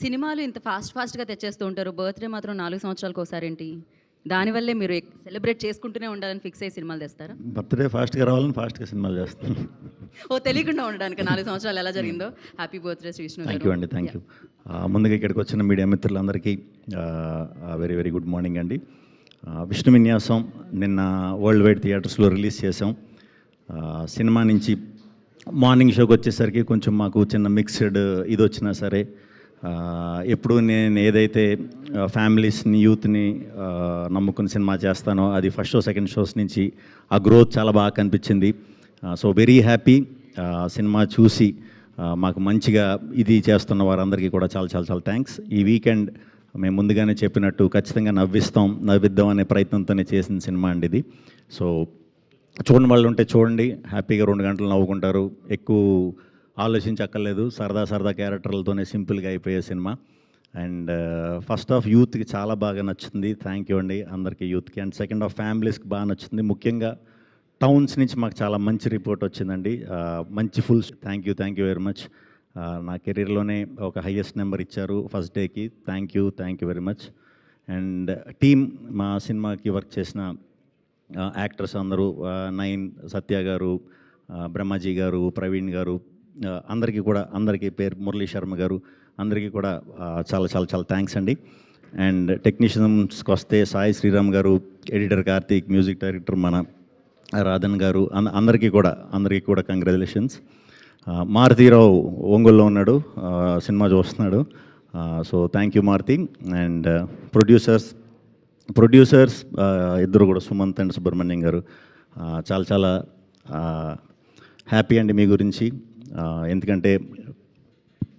సినిమాలు ఇంత ఫాస్ట్‌గా తెచ్చేస్తూ ఉంటారు. బర్త్‌డే మాత్రం 4 సంవత్సరాలకోసారేంటి? దానివల్లే మీరు సెలబ్రేట్ చేసుకుంటూనే ఉండాలని ఫిక్స్ అయ్యి సినిమాలు తెస్తారా? బర్త్‌డే ఫాస్ట్‌గా రావాలని ఫాస్ట్‌గా సినిమాలు చేస్తాను. ఓహ్! తెలియకుండా ఉండడానికి 4 సంవత్సరాలు ఎలా జరిగిందో. Happy birthday Shri Vishnu thank గారు. యూ అండి. Thank you. ముందుగా ఇక్కడికి వచ్చిన మీడియా మిత్రులందరికీ వెరీ వెరీ గుడ్ మార్నింగ్ అండి. విష్ణు విన్యాసం నిన్న వరల్డ్ వైడ్ థియేటర్స్లో రిలీజ్ చేసాం. సినిమా నుంచి మార్నింగ్ షోకి వచ్చేసరికి కొంచెం మాకు చిన్న మిక్స్డ్ ఇది వచ్చినా సరే, ఎప్పుడు నేను ఏదైతే ఫ్యామిలీస్ని యూత్ని నమ్ముకుని సినిమా చేస్తానో అది ఫస్ట్ షో సెకండ్ షోస్ నుంచి ఆ గ్రోత్ చాలా బాగా కనిపించింది. So very happy. సినిమా చూసి మాకు మంచిగా ఇది చేస్తున్న వారందరికీ కూడా చాలా చాలా చాలా థ్యాంక్స్. ఈ వీకెండ్ మేము ముందుగానే చెప్పినట్టు ఖచ్చితంగా నవ్విద్దాం అనే ప్రయత్నంతోనే చేసిన సినిమా అండి ఇది. సో చూడని వాళ్ళు ఉంటే చూడండి, హ్యాపీగా 2 గంటలు నవ్వుకుంటారు. ఎక్కువ ఆలోచించక్కర్లేదు, సరదా సరదా క్యారెక్టర్లతోనే సింపుల్గా అయిపోయే సినిమా. అండ్ ఫస్ట్ హాఫ్ యూత్కి చాలా బాగా నచ్చుతుంది. థ్యాంక్ యూ అండి అందరికీ యూత్కి. అండ్ సెకండ్ హాఫ్ ఫ్యామిలీస్కి బాగా నచ్చుతుంది. ముఖ్యంగా టౌన్స్ నుంచి మాకు చాలా మంచి రిపోర్ట్ వచ్చిందండి. మంచి థ్యాంక్ యూ వెరీ మచ్. నా కెరీర్లోనే ఒక హైయెస్ట్ నెంబర్ ఇచ్చారు ఫస్ట్ డేకి. Thank you very much. And team మా సినిమాకి వర్క్ చేసిన యాక్టర్స్ అందరూ, నైన్, సత్య గారు, బ్రహ్మాజీ గారు, ప్రవీణ్ గారు, అందరికీ పేరు మురళీ శర్మ గారు, అందరికీ కూడా చాలా చాలా చాలా థ్యాంక్స్ అండి. అండ్ టెక్నీషియన్స్కి వస్తే సాయి శ్రీరామ్ గారు, ఎడిటర్ కార్తీక్, మ్యూజిక్ డైరెక్టర్ మన రాధన్ గారు, అందరికీ కూడా కంగ్రాచులేషన్స్. మారుతీరావు ఒంగోలులో ఉన్నాడు, సినిమా చూస్తున్నాడు. So thank you Maruthi. And producers ఇద్దరు కూడా, సుమంత్ అండ్ సుబ్రహ్మణ్యం గారు, చాలా చాలా హ్యాపీ అండి మీ గురించి. ఎందుకంటే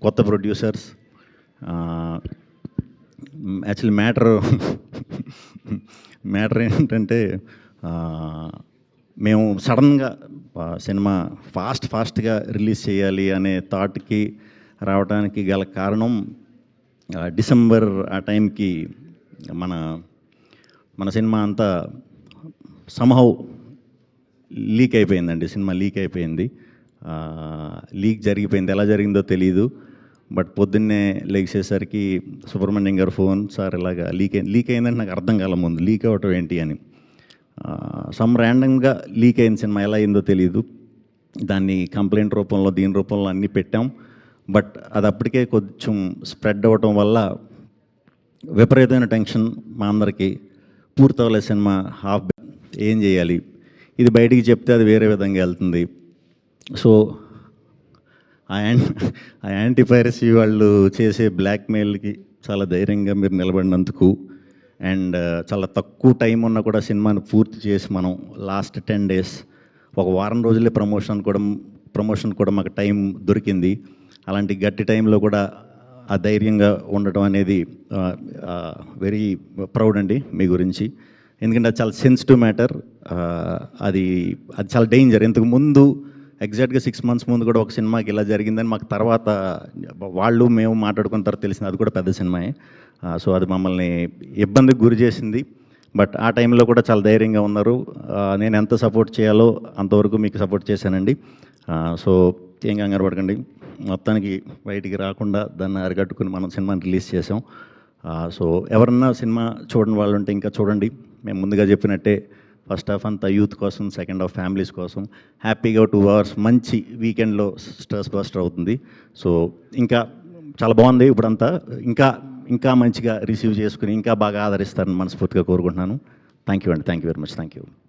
కొత్త ప్రొడ్యూసర్స్, యాక్చువల్లీ మ్యాటర్ ఏంటంటే, మేము సడన్గా సినిమా ఫాస్ట్గా రిలీజ్ చేయాలి అనే థాట్కి రావడానికి గల కారణం, డిసెంబర్ ఆ టైంకి మన సినిమా అంతా సమ్హౌ లీక్ అయిపోయిందండి. సినిమా లీక్ అయిపోయింది. లీక్ జరిగిపోయింది, ఎలా జరిగిందో తెలీదు. బట్ పొద్దున్నే లేచేసరికి సుబ్రహ్మణ్యం గారు ఫోన్, సార్ ఇలాగా లీక్ అయిందంటే నాకు అర్థం కాల ముందు లీక్ అవ్వటం ఏంటి అని. ర్యాండమ్గా లీక్ అయిన సినిమా ఎలా అయిందో తెలీదు. దాన్ని కంప్లైంట్ రూపంలో దీని రూపంలో అన్నీ పెట్టాం. బట్ అది అప్పటికే కొంచెం స్ప్రెడ్ అవ్వటం వల్ల విపరీతమైన టెన్షన్ మా అందరికీ. పూర్తవలే సినిమా, ఏం చేయాలి, ఇది బయటికి చెప్తే అది వేరే విధంగా వెళ్తుంది. సో ఆ యాంటీ పైరసీ వాళ్ళు చేసే బ్లాక్మెయిల్కి చాలా ధైర్యంగా మీరు నిలబడినందుకు, అండ్ చాలా తక్కువ టైం ఉన్నా కూడా సినిమాని పూర్తి చేసి మనం లాస్ట్ 10 days, ఒక వారం రోజులే ప్రమోషన్ కూడా మాకు టైం దొరికింది. అలాంటి గట్టి టైంలో కూడా ఆ ధైర్యంగా ఉండటం అనేది వెరీ ప్రౌడ్ అండి మీ గురించి. ఎందుకంటే అది చాలా సెన్సిటివ్ మ్యాటర్. అది చాలా డేంజర్. ఇంతకు ముందు ఎగ్జాక్ట్గా 6 months ముందు కూడా ఒక సినిమాకి ఇలా జరిగిందని మాకు తర్వాత మేము మాట్లాడుకున్న తర్వాత తెలిసింది. అది కూడా పెద్ద సినిమాయే. సో అది మమ్మల్ని ఇబ్బందికి గురి చేసింది. బట్ ఆ టైంలో కూడా చాలా ధైర్యంగా ఉన్నారు. నేను ఎంత సపోర్ట్ చేయాలో అంతవరకు మీకు సపోర్ట్ చేశానండి. సో ఏం కంగారు పడకండి. మొత్తానికి బయటికి రాకుండా దాన్ని అరికట్టుకుని మనం సినిమాని రిలీజ్ చేసాం. సో ఎవరన్నా సినిమా చూడని వాళ్ళు ఉంటే ఇంకా చూడండి. మేము ముందుగా చెప్పినట్టే ఫస్ట్ హాఫ్ అంతా యూత్ కోసం, సెకండ్ హాఫ్ ఫ్యామిలీస్ కోసం. హ్యాపీగా 2 hours మంచి వీకెండ్లో స్ట్రెస్ బస్టర్ అవుతుంది. సో ఇంకా చాలా బాగుంది. ఇప్పుడంతా ఇంకా మంచిగా రిసీవ్ చేసుకుని ఇంకా బాగా ఆదరిస్తారని మనస్ఫూర్తిగా కోరుకుంటున్నాను. థ్యాంక్ యూ అండి. Thank you very much. Thank you.